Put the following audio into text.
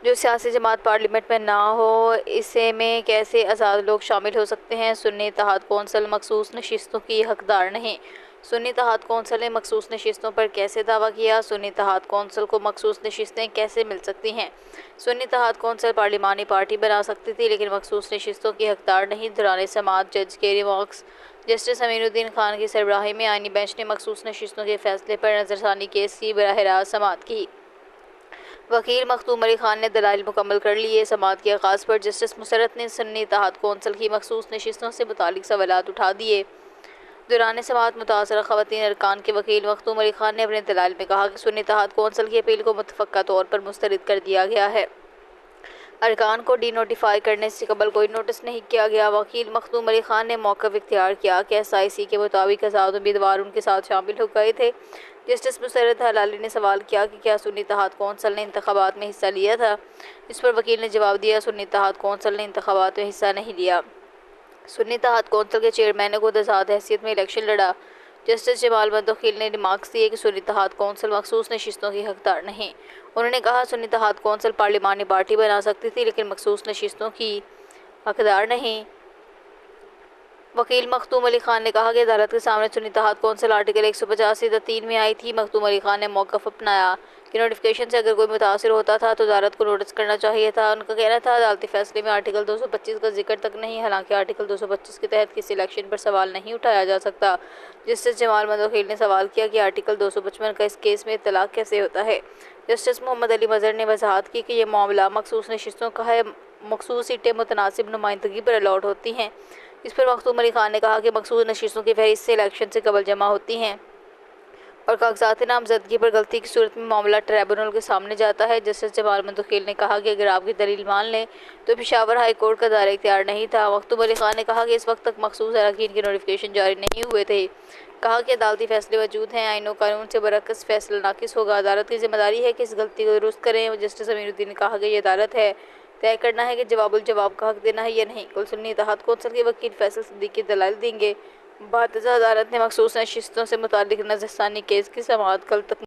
جو سیاسی جماعت پارلیمنٹ میں نہ ہو اسے میں کیسے آزاد لوگ شامل ہو سکتے ہیں؟ سنی اتحاد کونسل مخصوص نشستوں کی حقدار نہیں۔ سنی اتحاد کونسل نے مخصوص نشستوں پر کیسے دعویٰ کیا؟ سنی اتحاد کونسل کو مخصوص نشستیں کیسے مل سکتی ہیں؟ سنی اتحاد کونسل پارلیمانی پارٹی بنا سکتی تھی لیکن مخصوص نشستوں کی حقدار نہیں۔ دوران سماعت جج کے ریمارکس جسٹس امین الدین خان کی سربراہی میں آئینی بینچ نے مخصوص نشستوں کے فیصلے پر نظر ثانی کیس کی براہ راست سماعت کی۔ وکیل مختوم علی خان نے دلائل مکمل کر لیے۔ سماعت کے آغاز پر جسٹس مسرت نے سنی اتحاد کونسل کی مخصوص نشستوں سے متعلق سوالات اٹھا دیے۔ دوران سماعت متاثرہ خواتین ارکان کے وکیل مختوم علی خان نے اپنے دلائل میں کہا کہ سنی اتحاد کونسل کی اپیل کو متفقہ طور پر مسترد کر دیا گیا ہے۔ ارکان کو ڈی نوٹیفائی کرنے سے قبل کوئی نوٹس نہیں کیا گیا۔ وکیل مختوم علی خان نے موقف اختیار کیا کہ ایس آئی سی کے مطابق آزاد امیدوار ان کے ساتھ شامل ہو گئے تھے۔ جسٹس مسرت ہلالی نے سوال کیا کہ کیا سنی اتحاد کونسل نے انتخابات میں حصہ لیا تھا؟ اس پر وکیل نے جواب دیا، سنی اتحاد کونسل نے انتخابات میں حصہ نہیں لیا۔ سنی اتحاد کونسل کے چیئرمین نے خود آزاد حیثیت میں الیکشن لڑا۔ جسٹس جمال مدوخیل نے ریمارکس دیے کہ سنی اتحاد کونسل مخصوص نشستوں کی حقدار نہیں۔ انہوں نے کہا سنی اتحاد کونسل پارلیمانی پارٹی بنا سکتی تھی لیکن مخصوص نشستوں کی حقدار نہیں۔ وکیل مختوم علی خان نے کہا کہ عدالت کے سامنے سنی اتحاد کونسل آرٹیکل 185(3) میں آئی تھی۔ مختوم علی خان نے موقف اپنایا کہ نوٹیفیکیشن سے اگر کوئی متاثر ہوتا تھا تو عدالت کو نوٹس کرنا چاہیے تھا۔ ان کا کہنا تھا عدالتی فیصلے میں آرٹیکل 225 کا ذکر تک نہیں، حالانکہ آرٹیکل 225 کے تحت کسی الیکشن پر سوال نہیں اٹھایا جا سکتا۔ جسٹس جمال مدوخیل نے سوال کیا کہ آرٹیکل 255 کا اس کیس میں اطلاق کیسے ہوتا ہے؟ جسٹس محمد علی مظہر نے وضاحت کی کہ یہ معاملہ مخصوص نشستوں کا ہے، مخصوص سیٹیں متناسب نمائندگی پر الاٹ ہوتی ہیں۔ اس پر مختوم علی خان نے کہا کہ مخصوص نشستوں کی فہرست سے الیکشن سے قبل جمع ہوتی ہیں اور کاغذات نامزدگی پر غلطی کی صورت میں معاملہ ٹریبونل کے سامنے جاتا ہے۔ جسٹس جمال مدوخیل نے کہا کہ اگر آپ کی دلیل مان لیں تو پشاور ہائی کورٹ کا دائرہ اختیار نہیں تھا۔ مختوم علی خان نے کہا کہ اس وقت تک مخصوص اراکین کے نوٹیفیکیشن جاری نہیں ہوئے تھے۔ کہا کہ عدالتی فیصلے موجود ہیں، آئین و قانون سے برعکس فیصلہ ناقص ہوگا۔ عدالت کی ذمہ داری ہے کہ اس غلطی کو درست کریں۔ جسٹس امین الدین نے کہا کہ یہ عدالت ہے طے کرنا ہے کہ جواب الجواب کا حق دینا ہے یا نہیں۔ کل سنی اتحاد کونسل کے وکیل فیصل صدیقی دلائل دیں گے۔ بعد ازاں عدالت نے مخصوص نشستوں سے متعلق نظر ثانی کیس کی سماعت کل تک